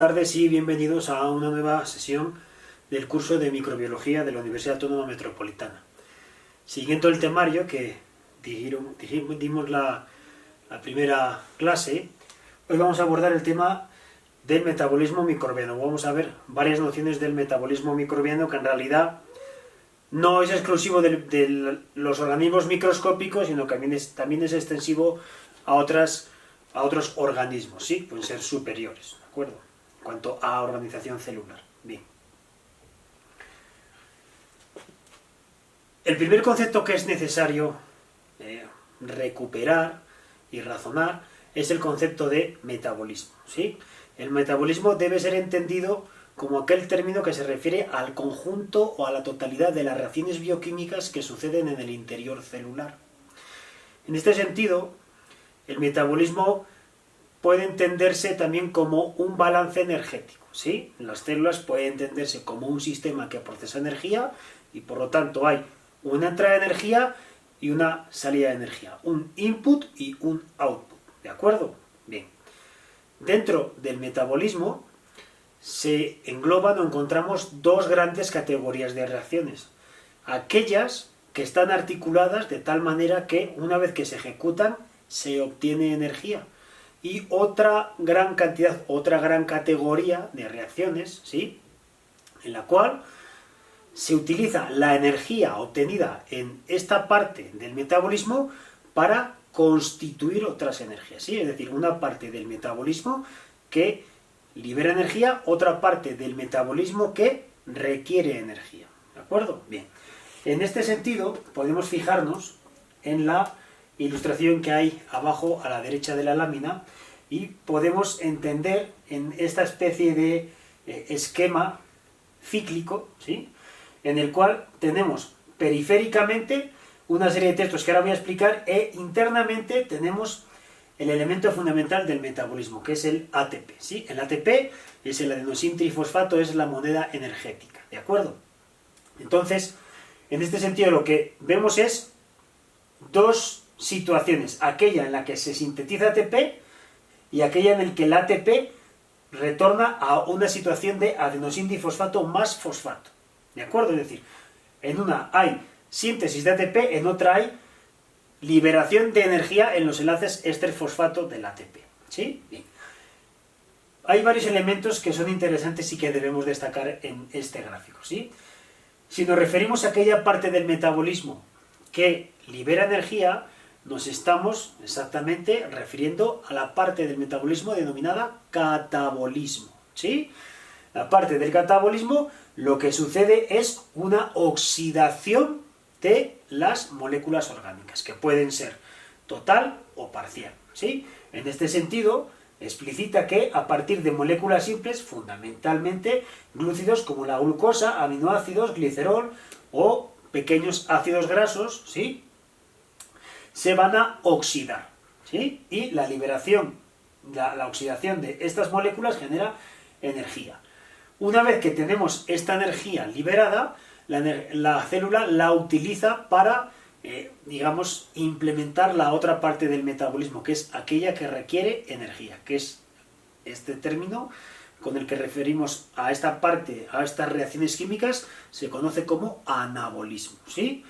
Buenas tardes y bienvenidos a una nueva sesión del curso de microbiología de la Universidad Autónoma Metropolitana. Siguiendo el temario que dimos la primera clase, hoy vamos a abordar el tema del metabolismo microbiano. Vamos a ver varias nociones del metabolismo microbiano que en realidad no es exclusivo de los organismos microscópicos, sino que también es extensivo a otros organismos, ¿sí? Pueden ser superiores, ¿de acuerdo? En cuanto a organización celular. Bien. El primer concepto que es necesario recuperar y razonar es el concepto de metabolismo, ¿sí? El metabolismo debe ser entendido como aquel término que se refiere al conjunto o a la totalidad de las reacciones bioquímicas que suceden en el interior celular. En este sentido, el metabolismo puede entenderse también como un balance energético, ¿sí? Las células pueden entenderse como un sistema que procesa energía y por lo tanto hay una entrada de energía y una salida de energía, un input y un output, ¿de acuerdo? Bien. Dentro del metabolismo se engloban o encontramos dos grandes categorías de reacciones. Aquellas que están articuladas de tal manera que una vez que se ejecutan se obtiene energía. Y otra gran categoría de reacciones, ¿sí? En la cual se utiliza la energía obtenida en esta parte del metabolismo para constituir otras energías, ¿sí? Es decir, una parte del metabolismo que libera energía, otra parte del metabolismo que requiere energía, ¿de acuerdo? Bien, en este sentido podemos fijarnos en la ilustración que hay abajo a la derecha de la lámina y podemos entender en esta especie de esquema cíclico, ¿sí? En el cual tenemos periféricamente una serie de textos que ahora voy a explicar e internamente tenemos el elemento fundamental del metabolismo, que es el ATP, ¿sí? El ATP es el adenosín trifosfato, es la moneda energética, ¿de acuerdo? Entonces, en este sentido lo que vemos es dos situaciones, aquella en la que se sintetiza ATP y aquella en la que el ATP retorna a una situación de adenosín difosfato más fosfato, ¿de acuerdo? Es decir, en una hay síntesis de ATP, en otra hay liberación de energía en los enlaces éster-fosfato del ATP, ¿sí? Bien. Hay varios elementos que son interesantes y que debemos destacar en este gráfico, ¿sí? Si nos referimos a aquella parte del metabolismo que libera energía, nos estamos exactamente refiriendo a la parte del metabolismo denominada catabolismo, ¿sí? La parte del catabolismo, lo que sucede es una oxidación de las moléculas orgánicas, que pueden ser total o parcial, ¿sí? En este sentido, explicita que a partir de moléculas simples, fundamentalmente glúcidos como la glucosa, aminoácidos, glicerol o pequeños ácidos grasos, ¿sí?, se van a oxidar, ¿sí? Y la liberación, la oxidación de estas moléculas genera energía. Una vez que tenemos esta energía liberada, la célula la utiliza para, digamos, implementar la otra parte del metabolismo, que es aquella que requiere energía, que es este término con el que referimos a esta parte, a estas reacciones químicas, se conoce como anabolismo, ¿sí?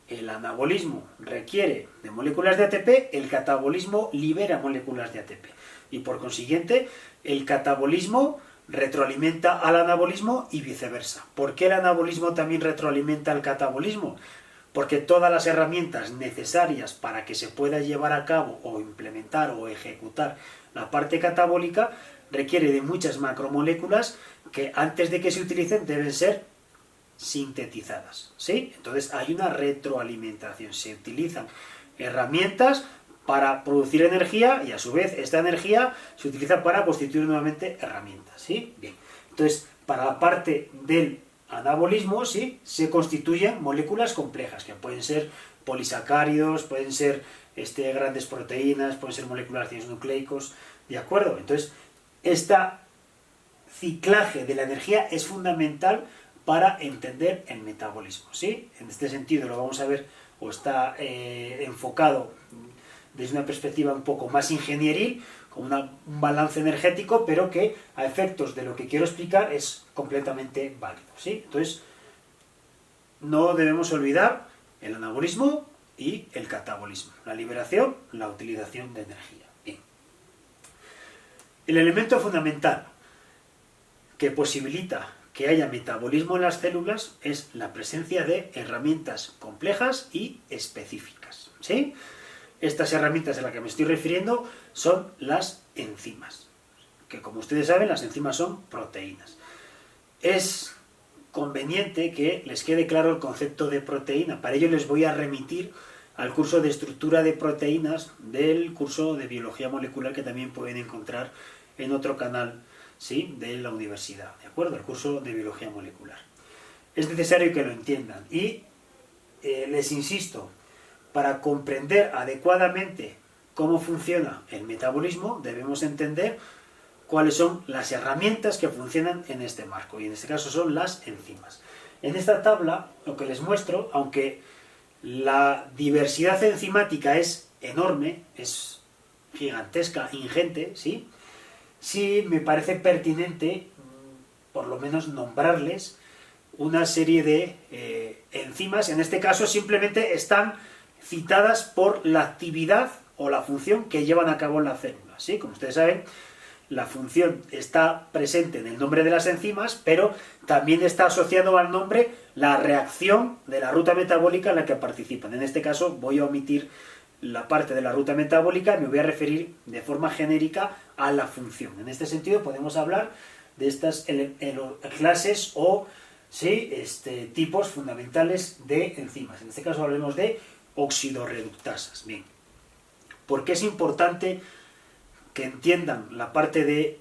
El anabolismo requiere de moléculas de ATP, el catabolismo libera moléculas de ATP. Y por consiguiente, el catabolismo retroalimenta al anabolismo y viceversa. ¿Por qué el anabolismo también retroalimenta al catabolismo? Porque todas las herramientas necesarias para que se pueda llevar a cabo o implementar o ejecutar la parte catabólica requiere de muchas macromoléculas que antes de que se utilicen deben ser sintetizadas, ¿sí? Entonces hay una retroalimentación, se utilizan herramientas para producir energía y a su vez esta energía se utiliza para constituir nuevamente herramientas, ¿sí? Bien, entonces para la parte del anabolismo, ¿sí?, se constituyen moléculas complejas que pueden ser polisacáridos, pueden ser grandes proteínas, pueden ser moléculas de ácidos nucleicos, ¿de acuerdo? Entonces este ciclaje de la energía es fundamental para entender el metabolismo, ¿sí? En este sentido lo vamos a ver, o está enfocado desde una perspectiva un poco más ingenieril, con un balance energético, pero que a efectos de lo que quiero explicar es completamente válido, ¿sí? Entonces, no debemos olvidar el anabolismo y el catabolismo, la liberación, la utilización de energía. Bien. El elemento fundamental que posibilita que haya metabolismo en las células es la presencia de herramientas complejas y específicas, ¿sí? Estas herramientas a las que me estoy refiriendo son las enzimas, que como ustedes saben, las enzimas son proteínas. Es conveniente que les quede claro el concepto de proteína. Para ello les voy a remitir al curso de estructura de proteínas del curso de biología molecular que también pueden encontrar en otro canal, ¿sí?, de la universidad, ¿de acuerdo? El curso de biología molecular. Es necesario que lo entiendan y les insisto, para comprender adecuadamente cómo funciona el metabolismo debemos entender cuáles son las herramientas que funcionan en este marco, y en este caso son las enzimas. En esta tabla lo que les muestro, aunque la diversidad enzimática es enorme, es gigantesca, ingente, ¿sí? Sí me parece pertinente, por lo menos, nombrarles una serie de enzimas. En este caso simplemente están citadas por la actividad o la función que llevan a cabo en la célula, ¿sí? Como ustedes saben, la función está presente en el nombre de las enzimas, pero también está asociado al nombre la reacción de la ruta metabólica en la que participan. En este caso voy a omitir la parte de la ruta metabólica y me voy a referir de forma genérica a la función. En este sentido podemos hablar de estas clases o, ¿sí?, tipos fundamentales de enzimas. En este caso hablemos de oxidorreductasas. Bien, ¿por qué es importante que entiendan la parte de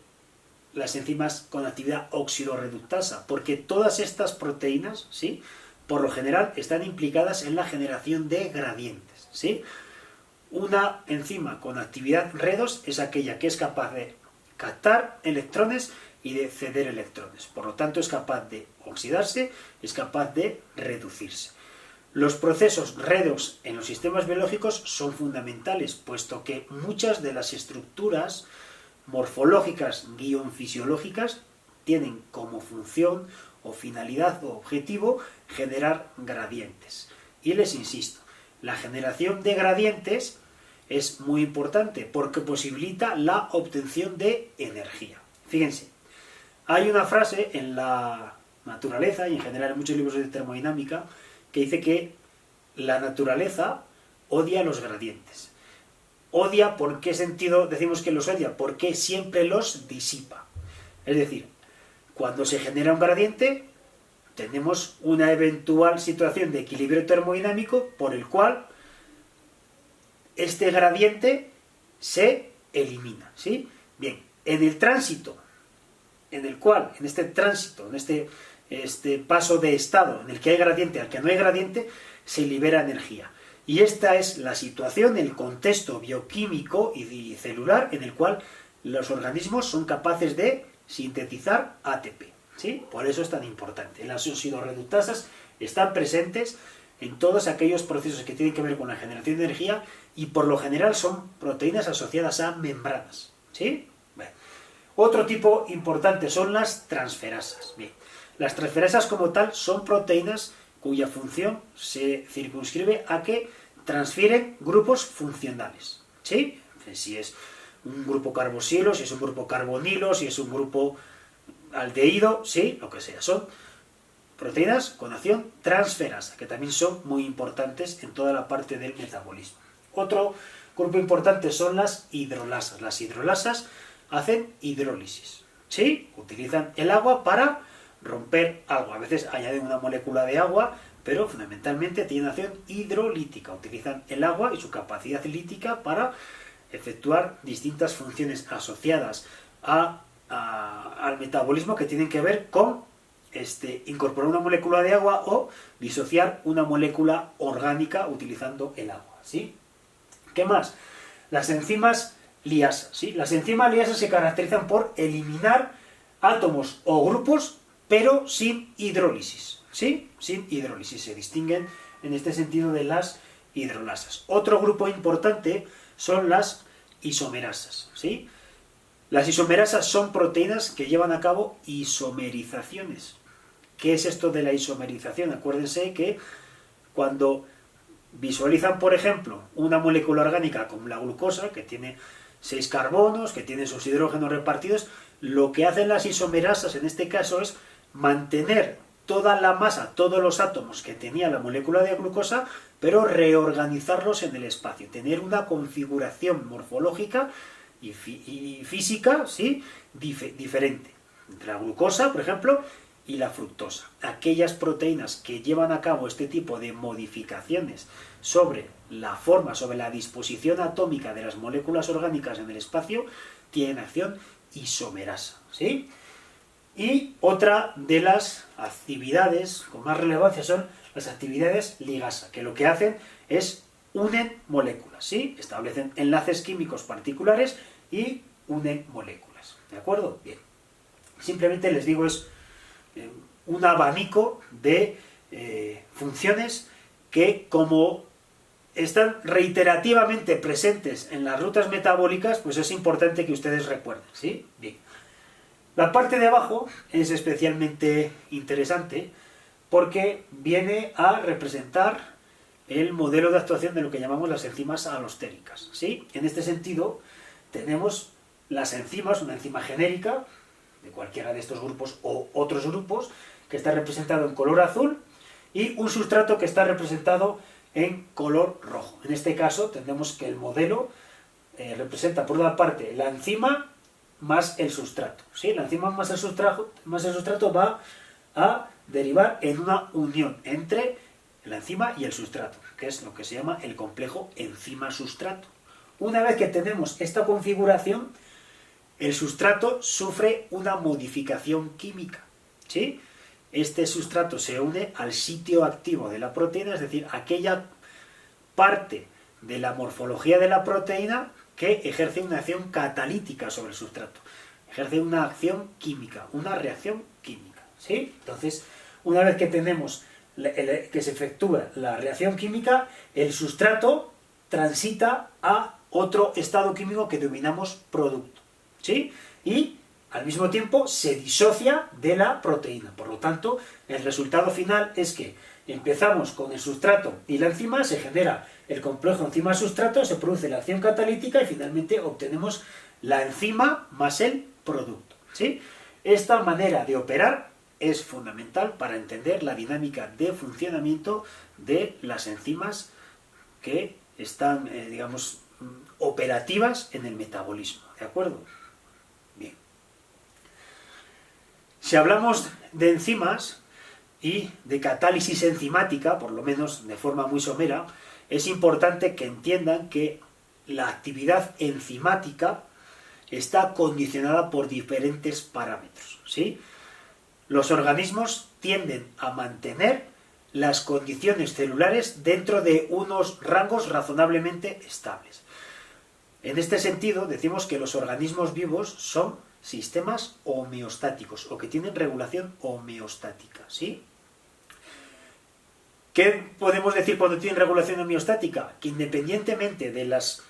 las enzimas con actividad oxidorreductasa? Porque todas estas proteínas, ¿sí?, por lo general están implicadas en la generación de gradientes, ¿sí? Una enzima con actividad redox es aquella que es capaz de captar electrones y de ceder electrones. Por lo tanto, es capaz de oxidarse, es capaz de reducirse. Los procesos redox en los sistemas biológicos son fundamentales, puesto que muchas de las estructuras morfológicas fisiológicas tienen como función o finalidad o objetivo generar gradientes. Y les insisto, la generación de gradientes es muy importante porque posibilita la obtención de energía. Fíjense, hay una frase en la naturaleza y en general en muchos libros de termodinámica que dice que la naturaleza odia los gradientes. Odia, ¿por qué sentido decimos que los odia? Porque siempre los disipa. Es decir, cuando se genera un gradiente, tenemos una eventual situación de equilibrio termodinámico por el cual este gradiente se elimina, ¿sí? Bien, en el tránsito, en este paso de estado en el que hay gradiente al que no hay gradiente, se libera energía. Y esta es la situación, el contexto bioquímico y celular en el cual los organismos son capaces de sintetizar ATP, ¿sí? Por eso es tan importante. Las oxidorreductasas están presentes en todos aquellos procesos que tienen que ver con la generación de energía y por lo general son proteínas asociadas a membranas, ¿sí? Bueno. Otro tipo importante son las transferasas. Bien. Las transferasas como tal son proteínas cuya función se circunscribe a que transfieren grupos funcionales, ¿sí? Si es un grupo carboxilo, si es un grupo carbonilo, si es un grupo aldehído, sí, lo que sea, son proteínas con acción transferasa, que también son muy importantes en toda la parte del metabolismo. Otro grupo importante son las hidrolasas. Las hidrolasas hacen hidrólisis, ¿sí? Utilizan el agua para romper algo. A veces añaden una molécula de agua, pero fundamentalmente tienen acción hidrolítica. Utilizan el agua y su capacidad lítica para efectuar distintas funciones asociadas al metabolismo que tienen que ver con incorporar una molécula de agua o disociar una molécula orgánica utilizando el agua, ¿sí? ¿Qué más? Las enzimas liasas, ¿sí? Las enzimas liasas se caracterizan por eliminar átomos o grupos, pero sin hidrólisis, ¿sí? Sin hidrólisis. Se distinguen en este sentido de las hidrolasas. Otro grupo importante son las isomerasas, ¿sí? Las isomerasas son proteínas que llevan a cabo isomerizaciones. ¿Qué es esto de la isomerización? Acuérdense que cuando visualizan, por ejemplo, una molécula orgánica como la glucosa, que tiene 6 carbonos, que tiene sus hidrógenos repartidos, lo que hacen las isomerasas en este caso es mantener toda la masa, todos los átomos que tenía la molécula de glucosa, pero reorganizarlos en el espacio, tener una configuración morfológica y física, ¿sí?, diferente entre la glucosa, por ejemplo, y la fructosa. Aquellas proteínas que llevan a cabo este tipo de modificaciones sobre la forma, sobre la disposición atómica de las moléculas orgánicas en el espacio, tienen acción isomerasa, ¿sí? Y otra de las actividades con más relevancia son las actividades ligasa, que lo que hacen es unen moléculas, ¿sí? Establecen enlaces químicos particulares y unen moléculas, ¿de acuerdo? Bien. Simplemente les digo, es un abanico de funciones que, como están reiterativamente presentes en las rutas metabólicas, pues es importante que ustedes recuerden, ¿sí? Bien. La parte de abajo es especialmente interesante porque viene a representar el modelo de actuación de lo que llamamos las enzimas alostéricas, ¿sí? En este sentido, tenemos las enzimas, una enzima genérica de cualquiera de estos grupos o otros grupos, que está representado en color azul, y un sustrato que está representado en color rojo. En este caso tendremos que el modelo representa por una parte la enzima más el sustrato, ¿sí? La enzima más el sustrato va a derivar en una unión entre la enzima y el sustrato, que es lo que se llama el complejo enzima-sustrato. Una vez que tenemos esta configuración, el sustrato sufre una modificación química, ¿sí? Este sustrato se une al sitio activo de la proteína, es decir, aquella parte de la morfología de la proteína que ejerce una acción catalítica sobre el sustrato, ejerce una acción química, una reacción química, ¿sí? Entonces, una vez que tenemos que se efectúa la reacción química, el sustrato transita a otro estado químico que denominamos producto, ¿sí? Y al mismo tiempo se disocia de la proteína. Por lo tanto, el resultado final es que empezamos con el sustrato y la enzima, se genera el complejo enzima-sustrato, se produce la acción catalítica y finalmente obtenemos la enzima más el producto, ¿sí? Esta manera de operar es fundamental para entender la dinámica de funcionamiento de las enzimas que están, digamos, operativas en el metabolismo, ¿de acuerdo? Bien. Si hablamos de enzimas y de catálisis enzimática, por lo menos de forma muy somera, es importante que entiendan que la actividad enzimática está condicionada por diferentes parámetros, ¿sí? Los organismos tienden a mantener las condiciones celulares dentro de unos rangos razonablemente estables. En este sentido, decimos que los organismos vivos son sistemas homeostáticos o que tienen regulación homeostática, ¿sí? ¿Qué podemos decir cuando tienen regulación homeostática? Que independientemente de las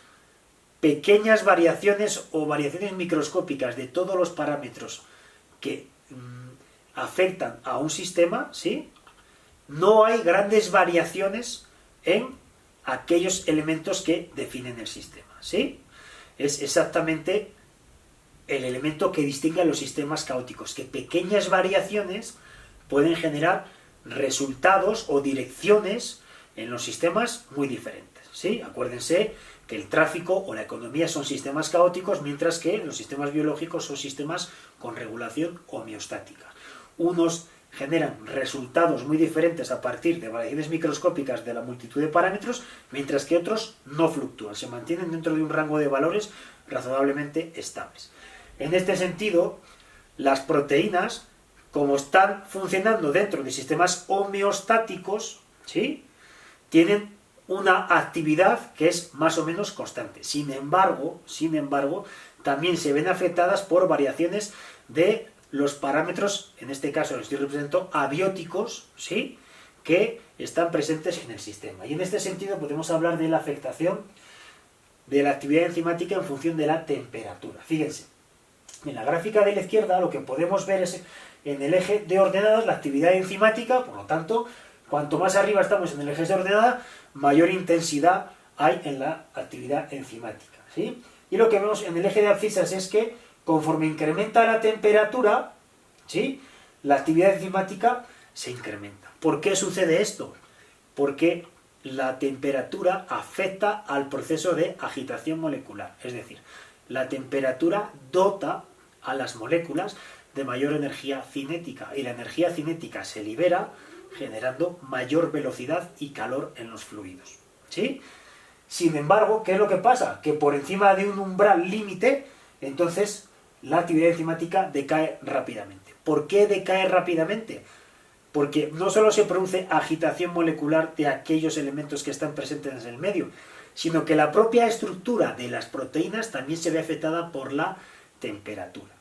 pequeñas variaciones o variaciones microscópicas de todos los parámetros que afectan a un sistema, ¿sí?, no hay grandes variaciones en aquellos elementos que definen el sistema, ¿sí? Es exactamente el elemento que distingue a los sistemas caóticos, que pequeñas variaciones pueden generar resultados o direcciones en los sistemas muy diferentes, ¿sí? Acuérdense que el tráfico o la economía son sistemas caóticos, mientras que los sistemas biológicos son sistemas con regulación homeostática. Unos generan resultados muy diferentes a partir de variaciones microscópicas de la multitud de parámetros, mientras que otros no fluctúan, se mantienen dentro de un rango de valores razonablemente estables. En este sentido, las proteínas, como están funcionando dentro de sistemas homeostáticos, ¿sí?, tienen una actividad que es más o menos constante. Sin embargo, también se ven afectadas por variaciones de los parámetros, en este caso los estoy representando, abióticos, ¿sí?, que están presentes en el sistema. Y en este sentido podemos hablar de la afectación de la actividad enzimática en función de la temperatura. Fíjense, En la gráfica de la izquierda lo que podemos ver es en el eje de ordenadas la actividad enzimática, por lo tanto, cuanto más arriba estamos en el eje de ordenada, mayor intensidad hay en la actividad enzimática, ¿sí? Y lo que vemos en el eje de abscisas es que conforme incrementa la temperatura, ¿sí?, la actividad enzimática se incrementa. ¿Por qué sucede esto? Porque la temperatura afecta al proceso de agitación molecular, es decir, la temperatura dota a las moléculas de mayor energía cinética y la energía cinética se libera generando mayor velocidad y calor en los fluidos, ¿sí? Sin embargo, ¿qué es lo que pasa? Que por encima de un umbral límite, entonces la actividad enzimática decae rápidamente. ¿Por qué decae rápidamente? Porque no solo se produce agitación molecular de aquellos elementos que están presentes en el medio, sino que la propia estructura de las proteínas también se ve afectada por la temperatura.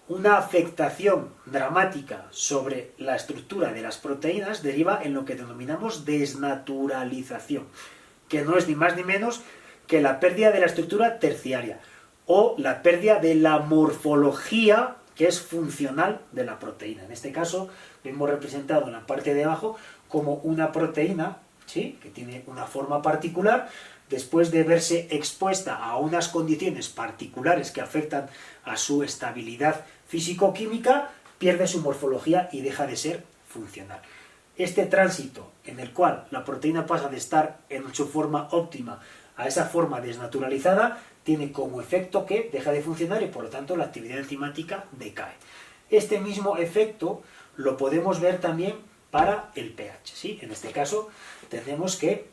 Una afectación dramática sobre la estructura de las proteínas deriva en lo que denominamos desnaturalización, que no es ni más ni menos que la pérdida de la estructura terciaria o la pérdida de la morfología que es funcional de la proteína. En este caso lo hemos representado en la parte de abajo como una proteína, ¿sí?, que tiene una forma particular, después de verse expuesta a unas condiciones particulares que afectan a su estabilidad físico-química, pierde su morfología y deja de ser funcional. Este tránsito en el cual la proteína pasa de estar en su forma óptima a esa forma desnaturalizada tiene como efecto que deja de funcionar y por lo tanto la actividad enzimática decae. Este mismo efecto lo podemos ver también para el pH, ¿sí? En este caso tenemos que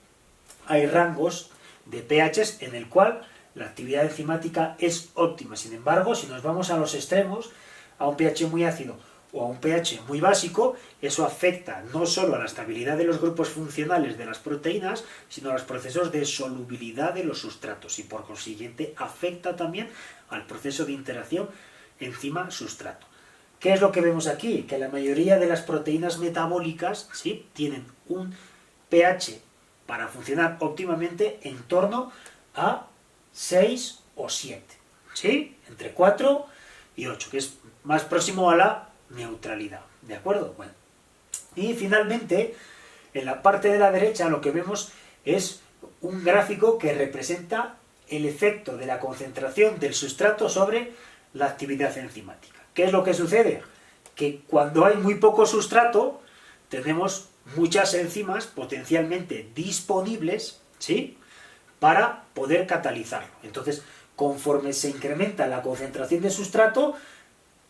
hay rangos de pHs en el cual la actividad enzimática es óptima. Sin embargo, si nos vamos a los extremos, a un pH muy ácido o a un pH muy básico, eso afecta no solo a la estabilidad de los grupos funcionales de las proteínas, sino a los procesos de solubilidad de los sustratos y por consiguiente afecta también al proceso de interacción enzima-sustrato. ¿Qué es lo que vemos aquí? Que la mayoría de las proteínas metabólicas, ¿sí?, tienen un pH para funcionar óptimamente en torno a 6 o 7, ¿sí?, entre 4 y 8, que es más próximo a la neutralidad, ¿de acuerdo? Bueno, y finalmente, en la parte de la derecha lo que vemos es un gráfico que representa el efecto de la concentración del sustrato sobre la actividad enzimática. ¿Qué es lo que sucede? Que cuando hay muy poco sustrato, tenemos muchas enzimas potencialmente disponibles, ¿sí?, para poder catalizarlo. Entonces, conforme se incrementa la concentración de sustrato,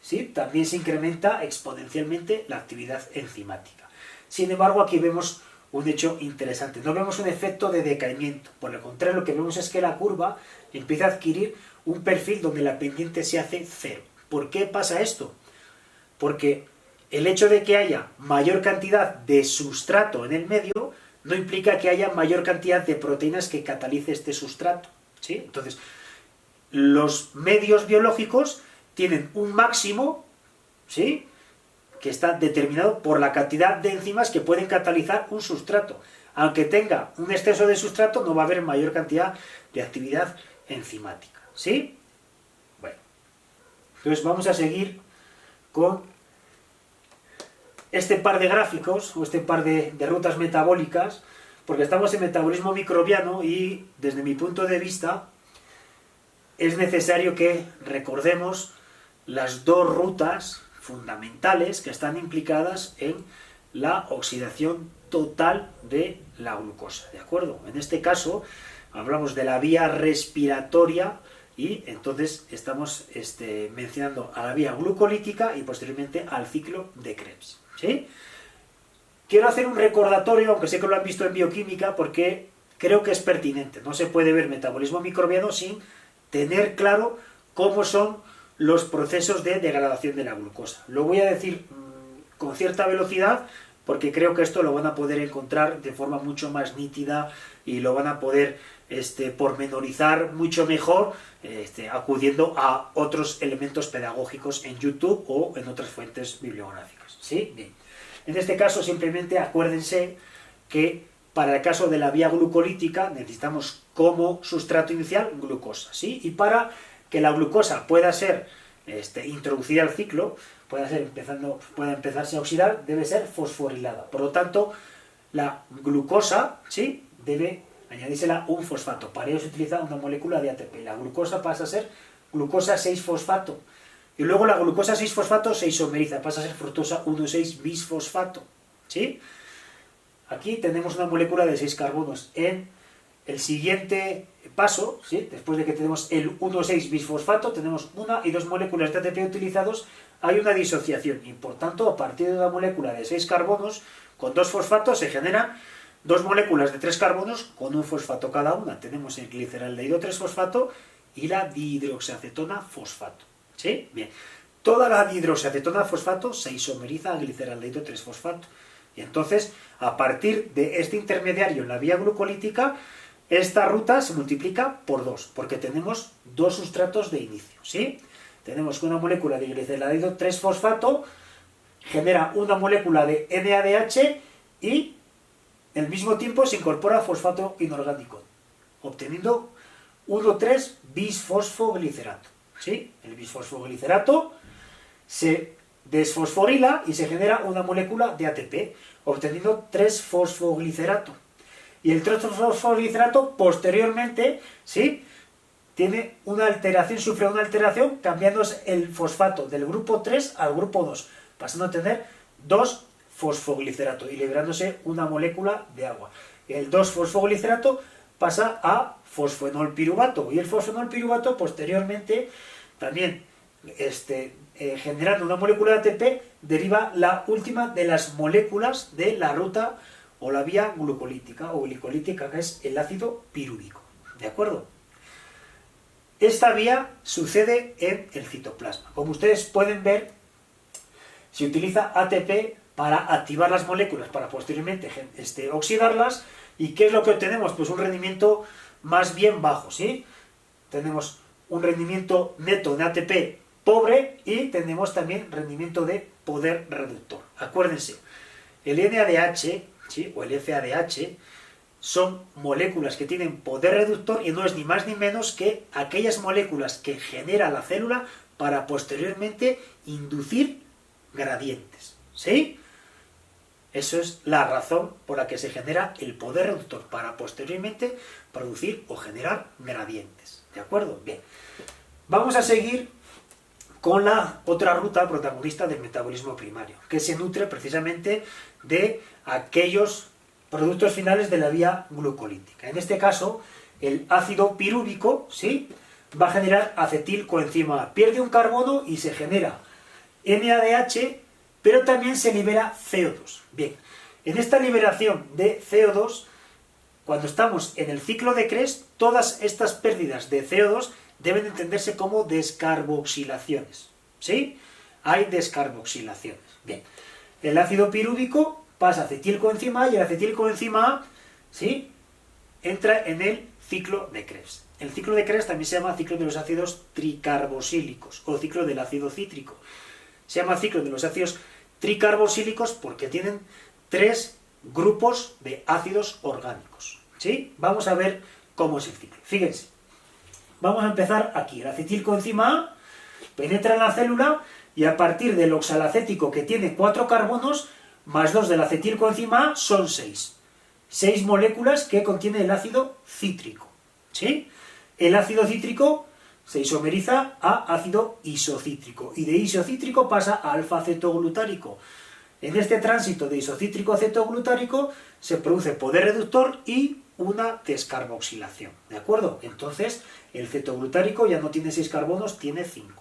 ¿sí?, también se incrementa exponencialmente la actividad enzimática. Sin embargo, aquí vemos un hecho interesante. No vemos un efecto de decaimiento. Por el contrario, lo que vemos es que la curva empieza a adquirir un perfil donde la pendiente se hace cero. ¿Por qué pasa esto? Porque el hecho de que haya mayor cantidad de sustrato en el medio no implica que haya mayor cantidad de proteínas que catalice este sustrato, ¿sí? Entonces, los medios biológicos tienen un máximo, ¿sí?, que está determinado por la cantidad de enzimas que pueden catalizar un sustrato. Aunque tenga un exceso de sustrato, no va a haber mayor cantidad de actividad enzimática, ¿sí? Bueno, entonces vamos a seguir con este par de gráficos, o este par de rutas metabólicas, porque estamos en metabolismo microbiano y, desde mi punto de vista, es necesario que recordemos las dos rutas fundamentales que están implicadas en la oxidación total de la glucosa, ¿de acuerdo? En este caso, hablamos de la vía respiratoria y entonces estamos mencionando a la vía glucolítica y posteriormente al ciclo de Krebs, ¿sí? Quiero hacer un recordatorio, aunque sé que lo han visto en bioquímica, porque creo que es pertinente. No se puede ver metabolismo microbiano sin tener claro cómo son los procesos de degradación de la glucosa. Lo voy a decir con cierta velocidad porque creo que esto lo van a poder encontrar de forma mucho más nítida y lo van a poder pormenorizar mucho mejor acudiendo a otros elementos pedagógicos en YouTube o en otras fuentes bibliográficas, ¿sí? Bien. En este caso simplemente acuérdense que para el caso de la vía glucolítica necesitamos como sustrato inicial glucosa, ¿sí? Y para que la glucosa pueda ser introducida al ciclo, pueda empezarse a oxidar, debe ser fosforilada. Por lo tanto, la glucosa, ¿sí?, debe añadírsela un fosfato. Para ello se utiliza una molécula de ATP. La glucosa pasa a ser glucosa 6-fosfato. Y luego la glucosa 6-fosfato se isomeriza, pasa a ser fructosa 1,6-bisfosfato. ¿Sí? Aquí tenemos una molécula de 6 carbonos. En el siguiente paso, ¿sí?, después de que tenemos el 1,6-bisfosfato, tenemos una y dos moléculas de ATP utilizados, hay una disociación. Y por tanto, a partir de una molécula de 6 carbonos, con 2 fosfatos se generan dos moléculas de 3 carbonos con un fosfato cada una. Tenemos el gliceraldehído 3-fosfato y la dihidroxiacetona fosfato. ¿Sí? Bien. Toda la dihidroxiacetona fosfato se isomeriza a gliceraldehído 3-fosfato. Y entonces, a partir de este intermediario en la vía glucolítica, esta ruta se multiplica por 2, porque tenemos dos sustratos de inicio. ¿Sí? Tenemos que una molécula de gliceraldehído 3-fosfato genera una molécula de NADH y al mismo tiempo se incorpora fosfato inorgánico, obteniendo 1,3-bisfosfoglicerato. ¿Sí? El bisfosfoglicerato se desfosforila y se genera una molécula de ATP, obteniendo 3-fosfoglicerato. Y el 3-fosfoglicerato posteriormente, ¿sí?, tiene una alteración, sufre una alteración cambiándose el fosfato del grupo 3 al grupo 2, pasando a tener 2-fosfoglicerato y liberándose una molécula de agua. El 2-fosfoglicerato pasa a fosfenolpiruvato y el fosfenolpiruvato posteriormente también generando una molécula de ATP deriva la última de las moléculas de la ruta o la vía glucolítica o glicolítica, que es el ácido pirúvico. ¿De acuerdo? Esta vía sucede en el citoplasma. Como ustedes pueden ver, se utiliza ATP para activar las moléculas, para posteriormente oxidarlas. ¿Y qué es lo que obtenemos? Pues un rendimiento más bien bajo, ¿sí? Tenemos un rendimiento neto de ATP pobre y tenemos también rendimiento de poder reductor. Acuérdense, el NADH, ¿sí?, o el FADH son moléculas que tienen poder reductor y no es ni más ni menos que aquellas moléculas que genera la célula para posteriormente inducir gradientes. ¿Sí? Eso es la razón por la que se genera el poder reductor, para posteriormente producir o generar gradientes. ¿De acuerdo? Bien. Vamos a seguir con la otra ruta protagonista del metabolismo primario, que se nutre precisamente de aquellos productos finales de la vía glucolítica. En este caso, el ácido pirúvico, ¿sí?, va a generar acetilcoenzima A. Pierde un carbono y se genera NADH, pero también se libera CO2. Bien, en esta liberación de CO2, cuando estamos en el ciclo de Krebs, todas estas pérdidas de CO2 deben entenderse como descarboxilaciones. ¿Sí? Hay descarboxilaciones. Bien, el ácido pirúvico pasa a acetilcoenzima A y el acetilcoenzima A, ¿sí?, entra en el ciclo de Krebs. El ciclo de Krebs también se llama ciclo de los ácidos tricarbosílicos o ciclo del ácido cítrico. Se llama ciclo de los ácidos tricarbosílicos porque tienen 3 grupos de ácidos orgánicos. ¿Sí? Vamos a ver cómo es el ciclo. Fíjense, vamos a empezar aquí. El acetilcoenzima A penetra en la célula y a partir del oxalacético, que tiene 4 carbonos, más 2 del acetilcoenzima A, son 6. 6 moléculas que contiene el ácido cítrico. ¿Sí? El ácido cítrico se isomeriza a ácido isocítrico y de isocítrico pasa a alfa-acetoglutárico. En este tránsito de isocítrico a acetoglutárico se produce poder reductor y una descarboxilación. ¿De acuerdo? Entonces, el cetoglutárico ya no tiene 6 carbonos, tiene 5.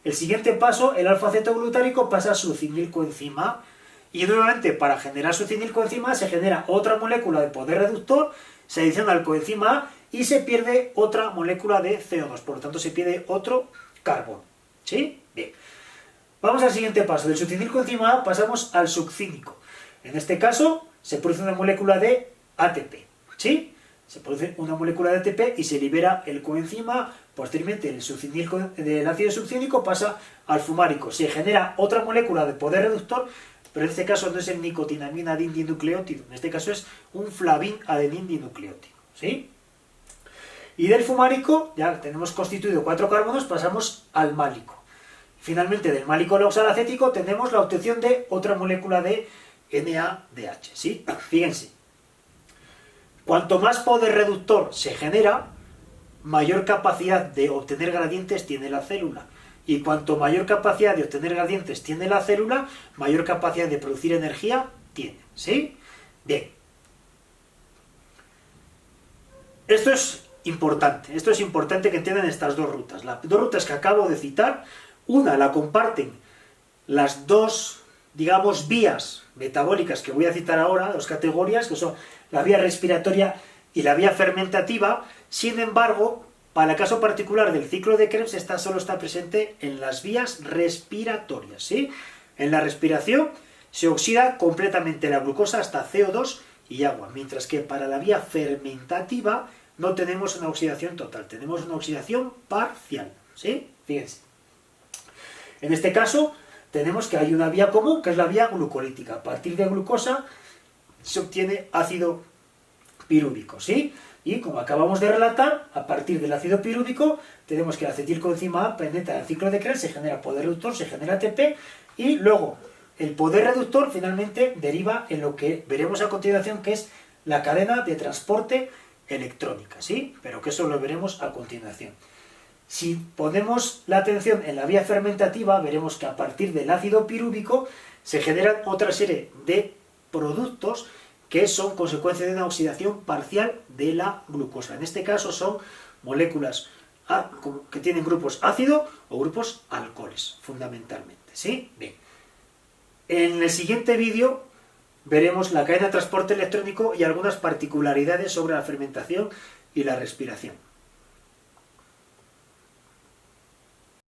El siguiente paso, el alfa-acetoglutárico pasa a succinilcoenzima A. Y nuevamente, para generar succinilcoenzima A se genera otra molécula de poder reductor, se adiciona al coenzima A y se pierde otra molécula de CO2, por lo tanto se pierde otro carbono. ¿Sí? Bien. Vamos al siguiente paso. Del succinilcoenzima A pasamos al succínico. En este caso se produce una molécula de ATP. ¿Sí? Se produce una molécula de ATP y se libera el coenzima A. Posteriormente del ácido succínico pasa al fumárico. Se genera otra molécula de poder reductor, pero en este caso no es el nicotinamina dinucleótido, en este caso es un flavin adenin dinucleótido. ¿Sí? Y del fumárico, ya tenemos constituido 4 carbonos, pasamos al málico. finalmente del malicol oxalacético tenemos la obtención de otra molécula de NADH, ¿sí? Fíjense, cuanto más poder reductor se genera, mayor capacidad de obtener gradientes tiene la célula. Y cuanto mayor capacidad de obtener gradientes tiene la célula, mayor capacidad de producir energía tiene, ¿sí? Bien. Esto es importante que entiendan estas dos rutas. Las dos rutas que acabo de citar, una la comparten las dos, digamos, vías metabólicas que voy a citar ahora, dos categorías, que son la vía respiratoria y la vía fermentativa. Sin embargo, para el caso particular del ciclo de Krebs, esta solo está presente en las vías respiratorias, ¿sí? En la respiración se oxida completamente la glucosa hasta CO2 y agua, mientras que para la vía fermentativa no tenemos una oxidación total, tenemos una oxidación parcial, ¿sí? Fíjense. En este caso, tenemos que hay una vía común, que es la vía glucolítica. A partir de glucosa se obtiene ácido pirúvico, ¿sí? Y como acabamos de relatar, a partir del ácido pirúvico, tenemos que la acetilcoenzima A penetra el ciclo de Krebs, se genera poder reductor, se genera ATP, y luego el poder reductor finalmente deriva en lo que veremos a continuación, que es la cadena de transporte electrónica, ¿sí? Pero que eso lo veremos a continuación. Si ponemos la atención en la vía fermentativa, veremos que a partir del ácido pirúvico se generan otra serie de productos que son consecuencia de una oxidación parcial de la glucosa. En este caso son moléculas que tienen grupos ácido o grupos alcoholes, fundamentalmente, ¿sí? Bien. En el siguiente vídeo veremos la cadena de transporte electrónico y algunas particularidades sobre la fermentación y la respiración.